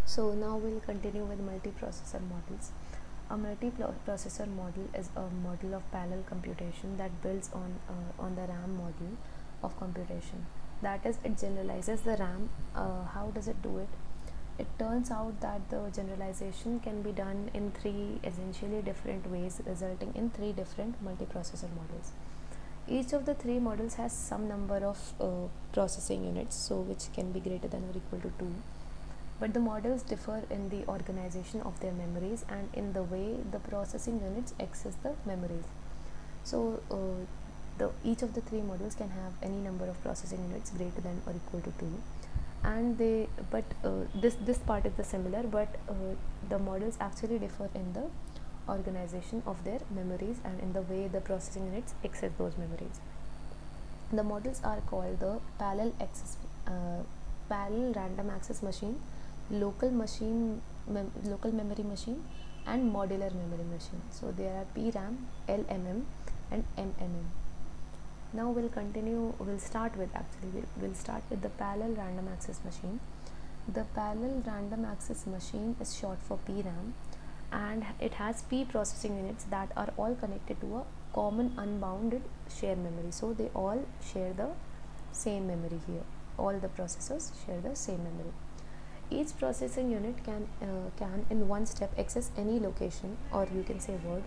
So now we'll continue with multiprocessor models. A multiprocessor model is a model of parallel computation that builds on the RAM model of computation. That is, it generalizes the RAM. How does it do it? It turns out that the generalization can be done in three essentially different ways, resulting in three different multiprocessor models. Each of the three models has some number of processing units, so which can be greater than or equal to 2. But the models differ in the organization of their memories and in the way the processing units access the memories. So each of the three models can have any number of processing units greater than or equal to 2, and this part is the similar, but the models actually differ in the organization of their memories and in the way the processing units access those memories. The models are called the parallel random access machine, local memory machine, and modular memory machine. So there are PRAM, LMM, and MMM. Now we'll start with the parallel random access machine. The parallel random access machine is short for PRAM, and it has P processing units that are all connected to a common unbounded shared memory. So they all share the same memory here. All the processors share the same memory. Each processing unit can in one step access any location, or you can say word,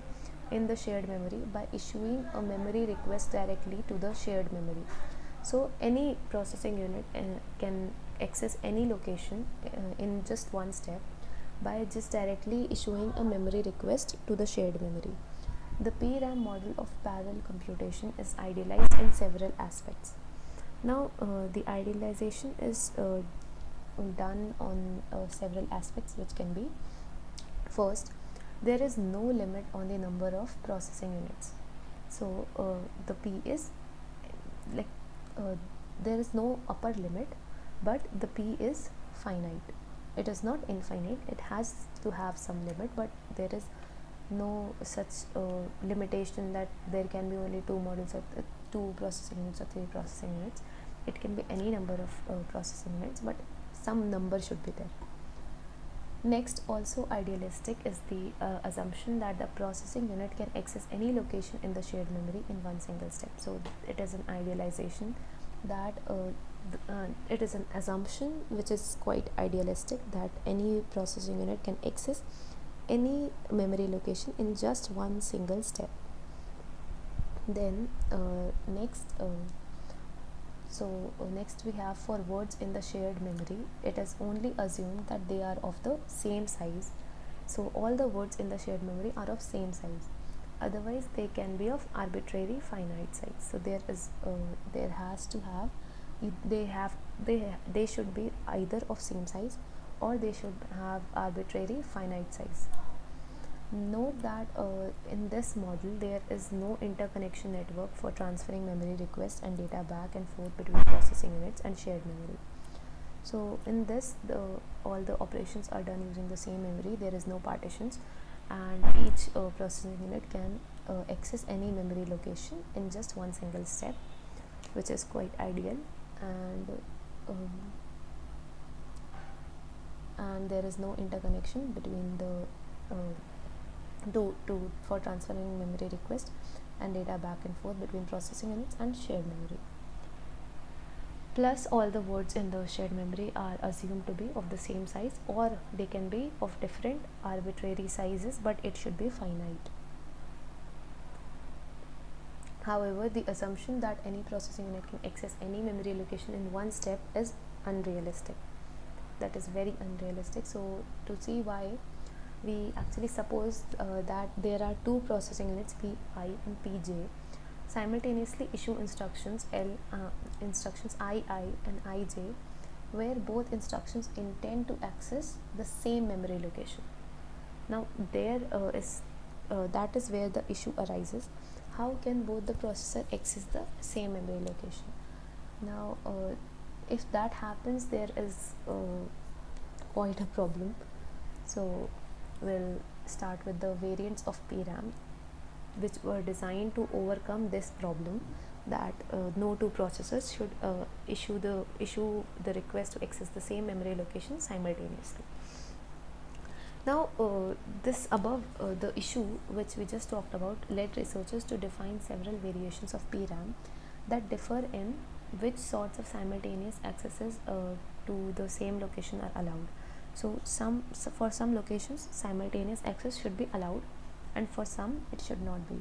in the shared memory by issuing a memory request directly to the shared memory. So any processing unit can access any location in just one step by just directly issuing a memory request to the shared memory. The PRAM model of parallel computation is idealized in several aspects. Now, the idealization is done on several aspects, which can be: first, there is no limit on the number of processing units. So the P is like there is no upper limit, but the P is finite. It is not infinite, it has to have some limit, but there is no such limitation that there can be only two models or two processing units or three processing units. It can be any number of processing units, but some number should be there. Next, also idealistic, is the assumption that the processing unit can access any location in the shared memory in one single step. So it is an idealization that it is an assumption which is quite idealistic, that any processing unit can access any memory location in just one single step. Then next we have, for words in the shared memory, it is only assumed that they are of the same size. So all the words in the shared memory are of same size. Otherwise, they can be of arbitrary finite size. So there has to have they should be either of same size, or they should have arbitrary finite size. Note that in this model there is no interconnection network for transferring memory requests and data back and forth between processing units and shared memory. So in this, all the operations are done using the same memory. There is no partitions, and each processing unit can access any memory location in just one single step, which is quite ideal. And there is no interconnection between the for transferring memory request and data back and forth between processing units and shared memory. Plus, all the words in the shared memory are assumed to be of the same size, or they can be of different arbitrary sizes, but it should be finite. However, the assumption that any processing unit can access any memory location in one step is unrealistic. That is very unrealistic. So to see why, we actually suppose that there are two processing units, Pi and Pj, simultaneously issue instructions instructions Ii and Ij, where both instructions intend to access the same memory location. Now that is where the issue arises. How can both the processor access the same memory location? Now if that happens, there is quite a problem. So we'll start with the variants of PRAM, which were designed to overcome this problem, that no two processors should issue the request to access the same memory location simultaneously. Now, this above the issue which we just talked about led researchers to define several variations of PRAM that differ in which sorts of simultaneous accesses to the same location are allowed. So, for some locations, simultaneous access should be allowed, and for some, it should not be.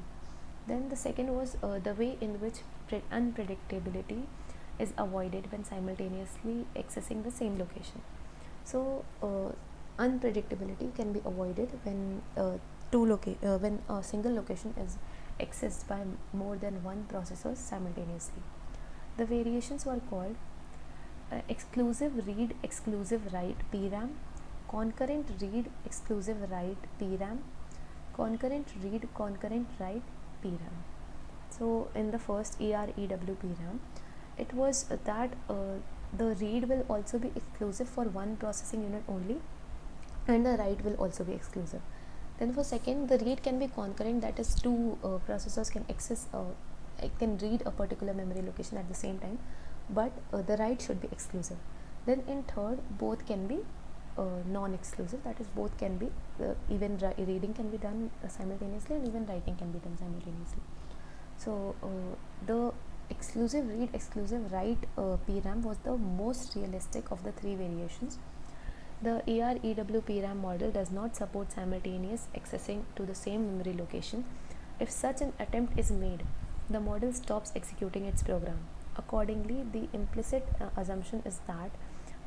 Then the second was the way in which unpredictability is avoided when simultaneously accessing the same location. So, unpredictability can be avoided when when a single location is accessed by more than one processor simultaneously. The variations were called exclusive read exclusive write PRAM, concurrent read exclusive write PRAM, concurrent read concurrent write PRAM. So in the first EREW PRAM, it was that the read will also be exclusive for one processing unit only, and the write will also be exclusive. Then for second, the read can be concurrent, that is two processors can access it can read a particular memory location at the same time, but the write should be exclusive. Then in third, both can be non-exclusive, that is both can be even reading can be done simultaneously, and even writing can be done simultaneously. So the exclusive read exclusive write PRAM was the most realistic of the three variations. The EREW PRAM model does not support simultaneous accessing to the same memory location. If such an attempt is made, the model stops executing its program. Accordingly, the implicit assumption is that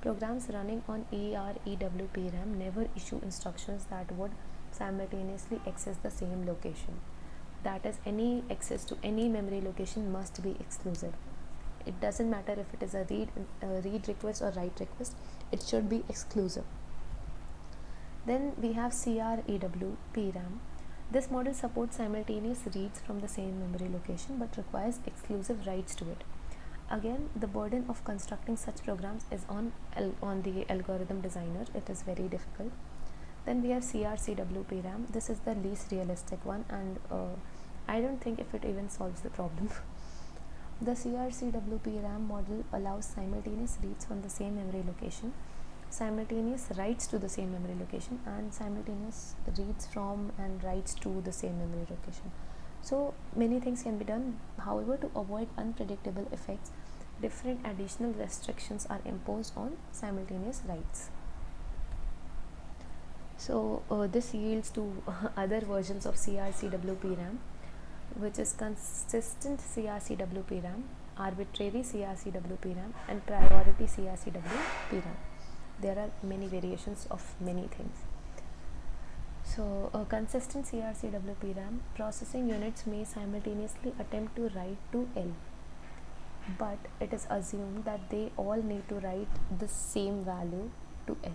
programs running on EREW PRAM never issue instructions that would simultaneously access the same location. That is, any access to any memory location must be exclusive. It doesn't matter if it is a read request or write request, it should be exclusive. Then we have CREW PRAM. This model supports simultaneous reads from the same memory location but requires exclusive writes to it. Again, the burden of constructing such programs is on the algorithm designer. It is very difficult. Then we have CRCW PRAM. This is the least realistic one, and I don't think if it even solves the problem. The CRCW PRAM model allows simultaneous reads from the same memory location, simultaneous writes to the same memory location, and simultaneous reads from and writes to the same memory location. So many things can be done. However, to avoid unpredictable effects, different additional restrictions are imposed on simultaneous writes. So this yields to other versions of CRCW PRAM, which is consistent CRCW PRAM, arbitrary CRCW PRAM, and priority CRCW PRAM. There are many variations of many things. So consistent CRCW PRAM, processing units may simultaneously attempt to write to L, but it is assumed that they all need to write the same value to L.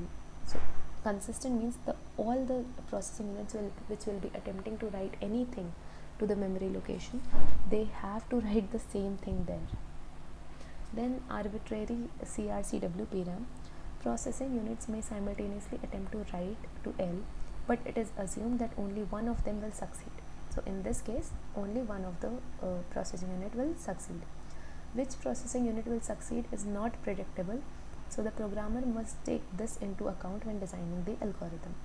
So consistent means all the processing units which will be attempting to write anything to the memory location, they have to write the same thing there. Then arbitrary CRCW PRAM, processing units may simultaneously attempt to write to L, but it is assumed that only one of them will succeed. So in this case, only one of the processing unit will succeed. Which processing unit will succeed is not predictable, so the programmer must take this into account when designing the algorithm.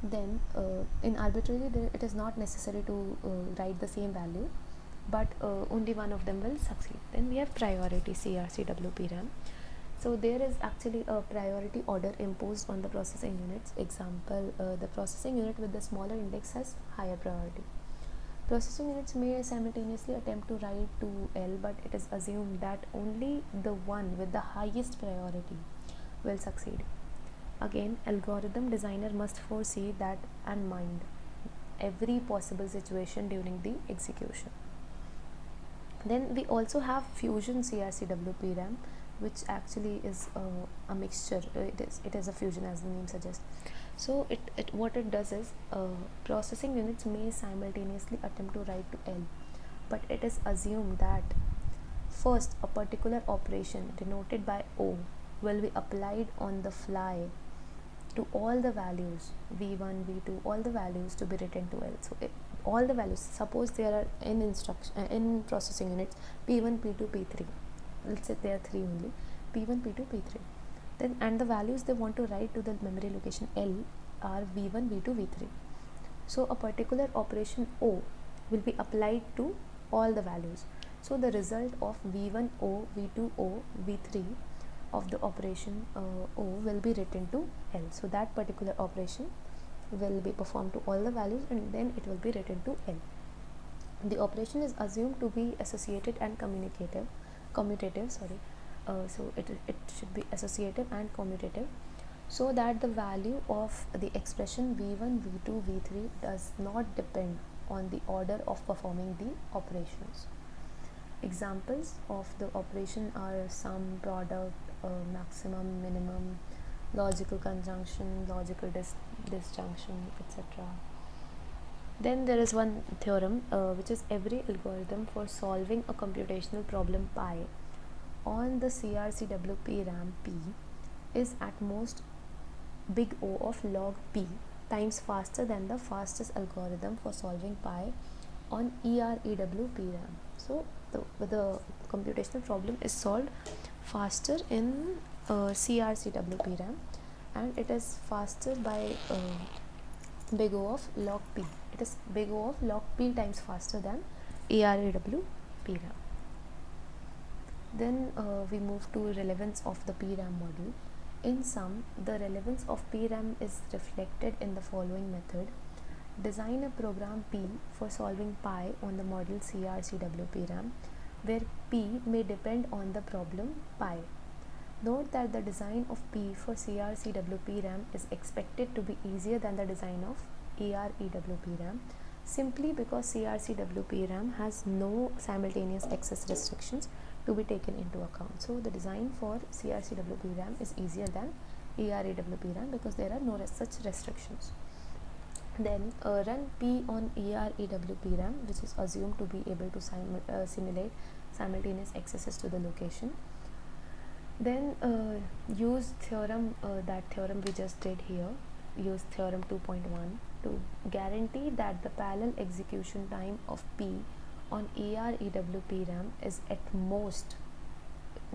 Then in arbitrary, it is not necessary to write the same value, but only one of them will succeed. Then we have priority CRCW PRAM. So there is actually a priority order imposed on the processing units. Example, the processing unit with the smaller index has higher priority. Processing units may simultaneously attempt to write to L, but it is assumed that only the one with the highest priority will succeed. Again, algorithm designer must foresee that and mind every possible situation during the execution. Then we also have fusion CRCW PRAM, which actually is a mixture. It is a fusion, as the name suggests. So what it does is processing units may simultaneously attempt to write to L, but it is assumed that first a particular operation denoted by O will be applied on the fly to all the values v1 v2, all the values to be written to L. So all the values, suppose there are in processing units p1 p2 p3, let's say there are 3 only, p1 p2 p3. Then and the values they want to write to the memory location L are v1, v2, v3. So a particular operation O will be applied to all the values. So the result of v1O, v2O, v3 of the operation O will be written to L. So that particular operation will be performed to all the values and then it will be written to L. The operation is assumed to be associated and commutative. So it should be associative and commutative, so that the value of the expression v1, v2, v3 does not depend on the order of performing the operations. Examples of the operation are sum, product, maximum, minimum, logical conjunction, logical disjunction, etc. Then there is one theorem which is every algorithm for solving a computational problem pi on the CRCW RAM P is at most big O of log P times faster than the fastest algorithm for solving pi on EREW PRAM. So the computational problem is solved faster in CRCW PRAM, and it is faster by big O of log P. It is big O of log P times faster than EREW PRAM. Then we move to relevance of the PRAM model. In sum, the relevance of PRAM is reflected in the following method. Design a program P for solving pi on the model CRCW PRAM, where P may depend on the problem pi. Note that the design of P for CRCW PRAM is expected to be easier than the design of EREW PRAM, simply because CRCW PRAM has no simultaneous access restrictions to be taken into account. So the design for CRCW PRAM is easier than EREW PRAM because there are no such restrictions. Then run P on EREW PRAM, which is assumed to be able to simulate simultaneous accesses to the location. Then use theorem, that theorem we just did here, use theorem 2.1 to guarantee that the parallel execution time of P on EREW PRAM is at most,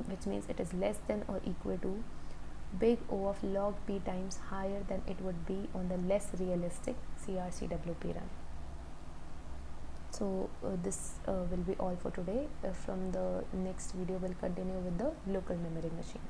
which means it is less than or equal to big O of log P times higher than it would be on the less realistic CRCW PRAM. So this will be all for today. From the next video we'll continue with the local memory machine.